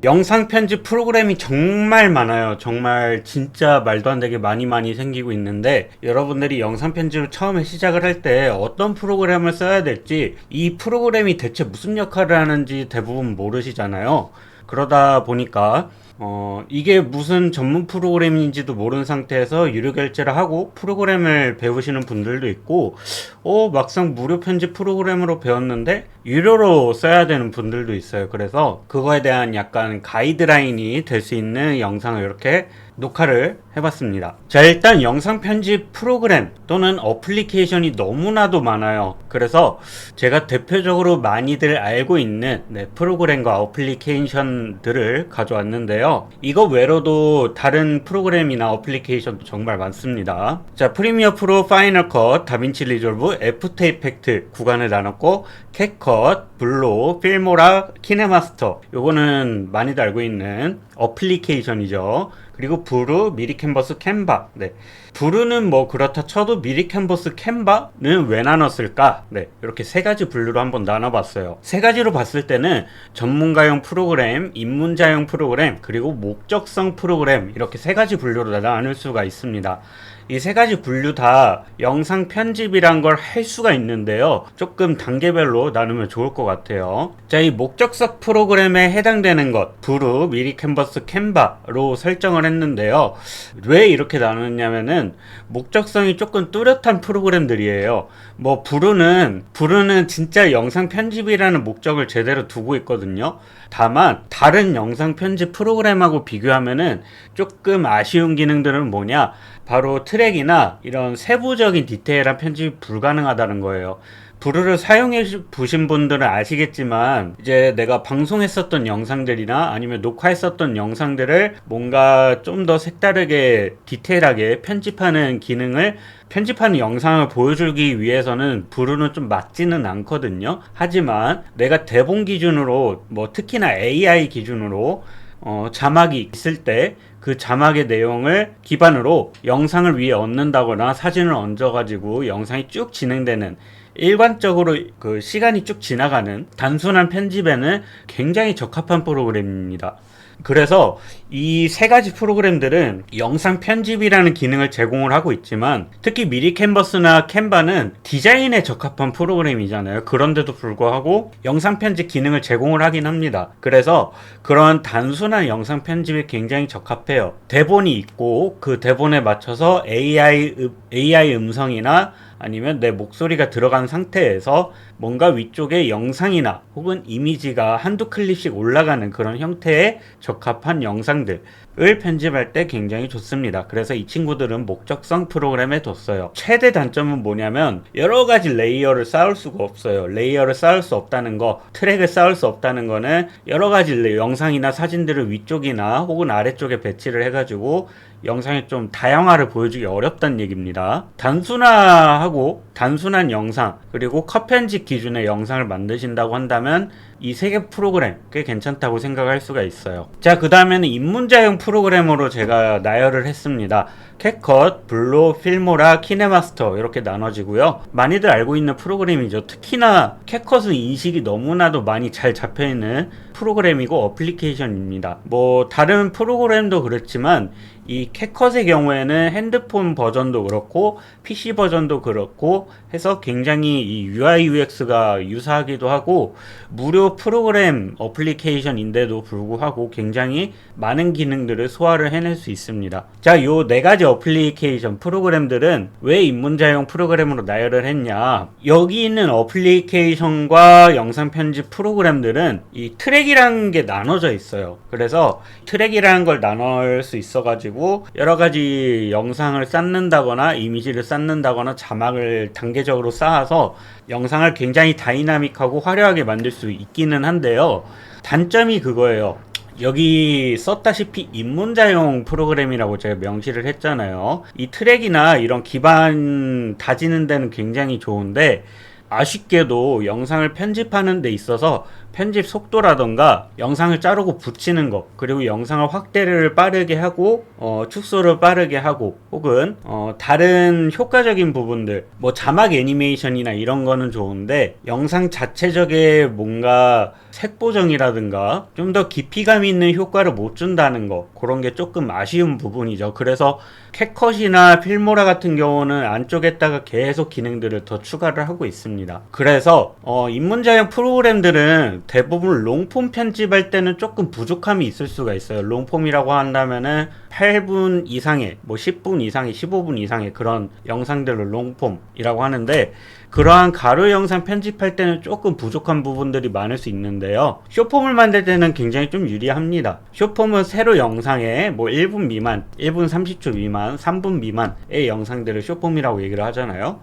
영상 편집 프로그램이 정말 많아요. 정말 진짜 말도 안 되게 많이 생기고 있는데, 여러분들이 영상 편집을 처음에 시작을 할 때 어떤 프로그램을 써야 될지, 이 프로그램이 대체 무슨 역할을 하는지 대부분 모르시잖아요. 그러다 보니까 이게 무슨 전문 프로그램인지도 모르는 상태에서 유료 결제를 하고 프로그램을 배우시는 분들도 있고, 막상 무료 편집 프로그램으로 배웠는데 유료로 써야 되는 분들도 있어요. 그래서 그거에 대한 약간 가이드라인이 될 수 있는 영상을 이렇게 녹화를 해봤습니다. 자, 일단 영상 편집 프로그램 또는 어플리케이션이 너무나도 많아요. 그래서 제가 대표적으로 많이들 알고 있는 프로그램과 어플리케이션들을 가져왔는데요. 이거 외로도 다른 프로그램이나 어플리케이션도 정말 많습니다. 자, 프리미어 프로, 파이널 컷, 다빈치 리졸브, 애프터 이펙트 구간을 나눴고, 캡컷, 블로, 필모라, 키네마스터, 요거는 많이들 알고 있는 어플리케이션이죠. 그리고 브루, 미리 캔버스, 캔바. 브루는 뭐 그렇다 쳐도 미리 캔버스, 캔바는 왜 나눴을까? 이렇게 세 가지 분류로 한번 나눠봤어요. 세 가지로 봤을 때는 전문가용 프로그램, 입문자용 프로그램, 그리고 목적성 프로그램, 이렇게 세 가지 분류로 나눌 수가 있습니다. 이 세 가지 분류 다 영상 편집이란 걸 할 수가 있는데요. 조금 단계별로 나누면 좋을 것 같아요. 자, 이 목적성 프로그램에 해당되는 것, 브루, 미리 캔버스, 캔바로 설정을 했는데요. 왜 이렇게 나눴냐면은 목적성이 조금 뚜렷한 프로그램들이에요. 뭐 브루는 진짜 영상 편집이라는 목적을 제대로 두고 있거든요. 다만 다른 영상 편집 프로그램하고 비교하면은 조금 아쉬운 기능들은 뭐냐, 바로 트랙이나 이런 세부적인 디테일한 편집이 불가능하다는 거예요. 브루를 사용해 보신 분들은 아시겠지만, 이제 내가 방송했었던 영상들이나 아니면 녹화했었던 영상들을 뭔가 좀 더 색다르게 디테일하게 편집하는 영상을 보여주기 위해서는 브루는 좀 맞지는 않거든요. 하지만 내가 대본 기준으로, 뭐 특히나 AI 기준으로 자막이 있을 때 그 자막의 내용을 기반으로 영상을 위에 얹는다거나 사진을 얹어가지고 영상이 쭉 진행되는, 일관적으로 그 시간이 쭉 지나가는 단순한 편집에는 굉장히 적합한 프로그램입니다. 그래서 이 세 가지 프로그램들은 영상 편집이라는 기능을 제공을 하고 있지만, 특히 미리 캔버스나 캔바는 디자인에 적합한 프로그램이잖아요. 그런데도 불구하고 영상 편집 기능을 제공을 하긴 합니다. 그래서 그런 단순한 영상 편집에 굉장히 적합해요. 대본이 있고 그 대본에 맞춰서 AI 음성이나 아니면 내 목소리가 들어간 상태에서 뭔가 위쪽에 영상이나 혹은 이미지가 한두 클립씩 올라가는 그런 형태에 적합한 영상들을 편집할 때 굉장히 좋습니다. 그래서 이 친구들은 목적성 프로그램에 뒀어요. 최대 단점은 뭐냐면 여러 가지 레이어를 쌓을 수가 없어요. 레이어를 쌓을 수 없다는 거, 트랙을 쌓을 수 없다는 거는 여러 가지 영상이나 사진들을 위쪽이나 혹은 아래쪽에 배치를 해가지고 영상의 좀 다양화를 보여주기 어렵다는 얘기입니다. 단순한 영상, 그리고 컷 편집 기준의 영상을 만드신다고 한다면 이 세 개 프로그램 꽤 괜찮다고 생각할 수가 있어요. 자, 그 다음에는 입문자용 프로그램으로 제가 나열을 했습니다. 캡컷, 블로, 필모라, 키네마스터 이렇게 나눠지고요. 많이들 알고 있는 프로그램이죠. 특히나 캡컷은 인식이 너무나도 많이 잘 잡혀있는 프로그램이고 어플리케이션입니다. 뭐 다른 프로그램도 그렇지만 이 캡컷의 경우에는 핸드폰 버전도 그렇고 PC 버전도 그렇고 해서 굉장히 이 UI UX가 유사하기도 하고, 무료 프로그램 어플리케이션인데도 불구하고 굉장히 많은 기능들을 소화를 해낼 수 있습니다. 자, 요 네 가지 어플리케이션 프로그램들은 왜 입문자용 프로그램으로 나열을 했냐, 여기 있는 어플리케이션과 영상 편집 프로그램들은 이 트랙이라는 게 나눠져 있어요. 그래서 트랙이라는 걸 나눌 수 있어가지고 여러 가지 영상을 쌓는다거나 이미지를 쌓는다거나 자막을 단계적으로 쌓아서 영상을 굉장히 다이나믹하고 화려하게 만들 수 있기는 한데요. 단점이 그거예요. 여기 썼다시피 입문자용 프로그램이라고 제가 명시를 했잖아요. 이 트랙이나 이런 기반 다지는 데는 굉장히 좋은데 아쉽게도 영상을 편집하는 데 있어서 편집 속도라던가 영상을 자르고 붙이는 거, 그리고 영상을 확대를 빠르게 하고 축소를 빠르게 하고, 혹은 다른 효과적인 부분들, 뭐 자막 애니메이션이나 이런 거는 좋은데 영상 자체적인 뭔가 색 보정이라든가 좀 더 깊이감 있는 효과를 못 준다는 거, 그런 게 조금 아쉬운 부분이죠. 그래서 캡컷이나 필모라 같은 경우는 안쪽에다가 계속 기능들을 더 추가를 하고 있습니다. 그래서 입문자용 프로그램들은 대부분 롱폼 편집할 때는 조금 부족함이 있을 수가 있어요. 롱폼이라고 한다면은 8분 이상의, 뭐 10분 이상의, 15분 이상의 그런 영상들을 롱폼이라고 하는데, 그러한 가로 영상 편집할 때는 조금 부족한 부분들이 많을 수 있는데요. 숏폼을 만들 때는 굉장히 좀 유리합니다. 숏폼은 세로 영상에 뭐 1분 미만, 1분 30초 미만, 3분 미만의 영상들을 숏폼이라고 얘기를 하잖아요.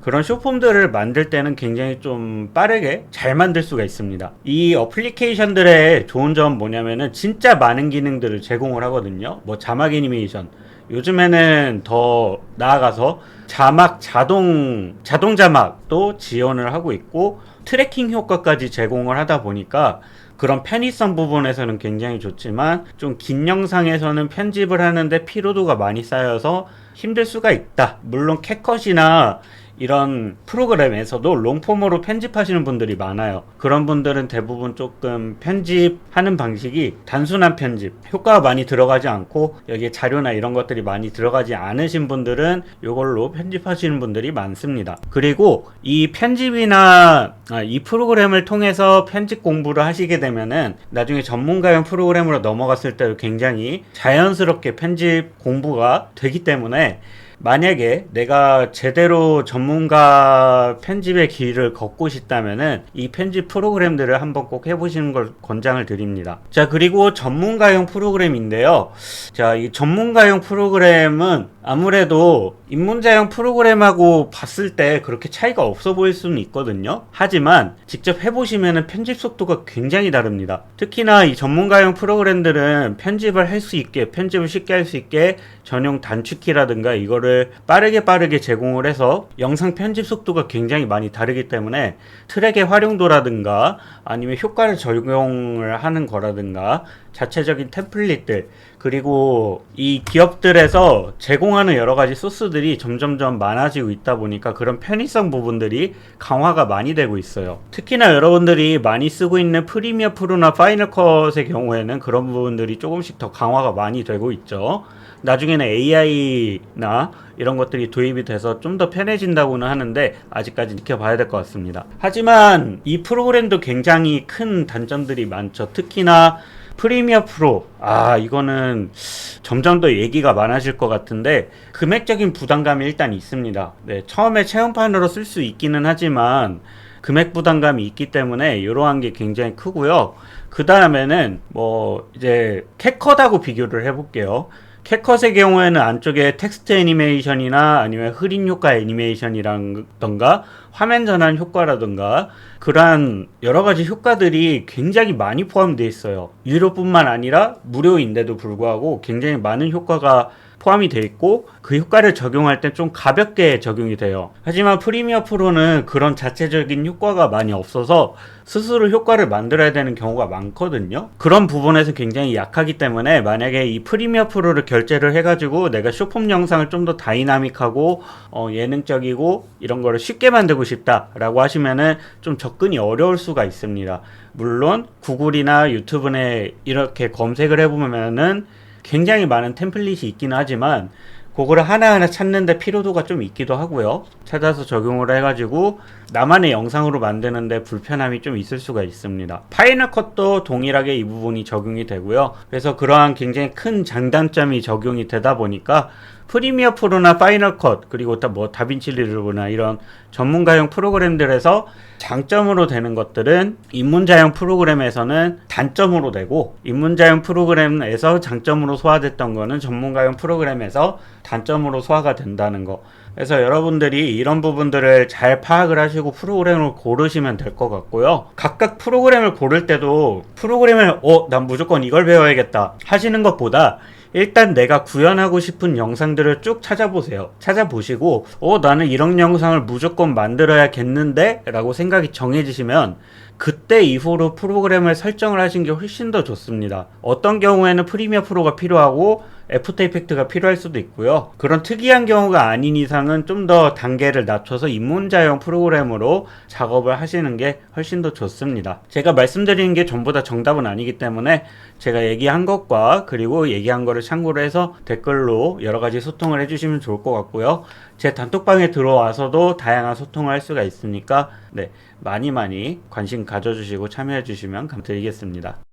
그런 숏폼들을 만들 때는 굉장히 좀 빠르게 잘 만들 수가 있습니다. 이 어플리케이션들의 좋은 점 뭐냐면은 진짜 많은 기능들을 제공을 하거든요. 뭐 자막 애니메이션, 요즘에는 더 나아가서 자동 자막도 지원을 하고 있고, 트래킹 효과까지 제공을 하다 보니까 그런 편의성 부분에서는 굉장히 좋지만, 좀 긴 영상에서는 편집을 하는데 피로도가 많이 쌓여서 힘들 수가 있다. 물론 캡컷이나 이런 프로그램에서도 롱폼으로 편집하시는 분들이 많아요. 그런 분들은 대부분 조금 편집하는 방식이 단순한 편집, 효과가 많이 들어가지 않고 여기에 자료나 이런 것들이 많이 들어가지 않으신 분들은 이걸로 편집하시는 분들이 많습니다. 그리고 이 편집이나 이 프로그램을 통해서 편집 공부를 하시게 되면은 나중에 전문가용 프로그램으로 넘어갔을 때도 굉장히 자연스럽게 편집 공부가 되기 때문에, 만약에 내가 제대로 전문가 편집의 길을 걷고 싶다면은 이 편집 프로그램들을 한번 꼭 해보시는 걸 권장을 드립니다. 자, 그리고 전문가용 프로그램인데요. 자, 이 전문가용 프로그램은 아무래도 입문자용 프로그램하고 봤을 때 그렇게 차이가 없어 보일 수는 있거든요. 하지만 직접 해보시면은 편집 속도가 굉장히 다릅니다. 특히나 이 전문가용 프로그램들은 편집을 할 수 있게, 편집을 쉽게 할 수 있게 전용 단축키라든가 이거를 빠르게 제공을 해서 영상 편집 속도가 굉장히 많이 다르기 때문에 트랙의 활용도라든가 아니면 효과를 적용을 하는 거라든가 자체적인 템플릿들, 그리고 이 기업들에서 제공하는 여러 가지 소스들이 점점점 많아지고 있다 보니까 그런 편의성 부분들이 강화가 많이 되고 있어요. 특히나 여러분들이 많이 쓰고 있는 프리미어 프로나 파이널 컷의 경우에는 그런 부분들이 조금씩 더 강화가 많이 되고 있죠. 나중에는 AI나 이런 것들이 도입이 돼서 좀 더 편해진다고는 하는데 아직까지 지켜봐야 될 것 같습니다. 하지만 이 프로그램도 굉장히 큰 단점들이 많죠. 특히나 프리미어 프로, 이거는 점점 더 얘기가 많아질 것 같은데 금액적인 부담감이 일단 있습니다. 네, 처음에 체험판으로 쓸 수 있기는 하지만 금액 부담감이 있기 때문에 이러한 게 굉장히 크고요. 그 다음에는 뭐 이제 캡컷하고 비교를 해볼게요. 캡컷의 경우에는 안쪽에 텍스트 애니메이션이나 아니면 흐린 효과 애니메이션이라던가 화면 전환 효과라던가 그러한 여러가지 효과들이 굉장히 많이 포함되어 있어요. 유료뿐만 아니라 무료인데도 불구하고 굉장히 많은 효과가 포함이 되어 있고 그 효과를 적용할 때 좀 가볍게 적용이 돼요. 하지만 프리미어 프로는 그런 자체적인 효과가 많이 없어서 스스로 효과를 만들어야 되는 경우가 많거든요. 그런 부분에서 굉장히 약하기 때문에 만약에 이 프리미어 프로를 결제를 해가지고 내가 숏폼 영상을 좀 더 다이나믹하고 예능적이고 이런 거를 쉽게 만들고 싶다라고 하시면은 좀 접근이 어려울 수가 있습니다. 물론 구글이나 유튜브에 이렇게 검색을 해보면은 굉장히 많은 템플릿이 있긴 하지만 그거를 하나하나 찾는데 피로도가 좀 있기도 하고요. 찾아서 적용을 해가지고 나만의 영상으로 만드는데 불편함이 좀 있을 수가 있습니다. 파이널 컷도 동일하게 이 부분이 적용이 되고요. 그래서 그러한 굉장히 큰 장단점이 적용이 되다 보니까 프리미어 프로나 파이널 컷 그리고 뭐 다빈치 리졸브나 이런 전문가용 프로그램들에서 장점으로 되는 것들은 입문자용 프로그램에서는 단점으로 되고, 입문자용 프로그램에서 장점으로 소화됐던 거는 전문가용 프로그램에서 단점으로 소화가 된다는 거. 그래서 여러분들이 이런 부분들을 잘 파악을 하시고 프로그램을 고르시면 될 것 같고요. 각각 프로그램을 고를 때도 프로그램을 난 무조건 이걸 배워야겠다 하시는 것보다 일단 내가 구현하고 싶은 영상들을 쭉 찾아보세요. 찾아보시고 나는 이런 영상을 무조건 만들어야겠는데 라고 생각이 정해지시면 그때 이후로 프로그램을 설정을 하신 게 훨씬 더 좋습니다. 어떤 경우에는 프리미어 프로가 필요하고 애프터 이펙트가 필요할 수도 있고요. 그런 특이한 경우가 아닌 이상은 좀 더 단계를 낮춰서 입문자용 프로그램으로 작업을 하시는 게 훨씬 더 좋습니다. 제가 말씀드리는 게 전부 다 정답은 아니기 때문에 제가 얘기한 것과 그리고 얘기한 거를 참고로 해서 댓글로 여러 가지 소통을 해주시면 좋을 것 같고요. 제 단톡방에 들어와서도 다양한 소통을 할 수가 있으니까 많이 관심 가져주시고 참여해 주시면 감사드리겠습니다.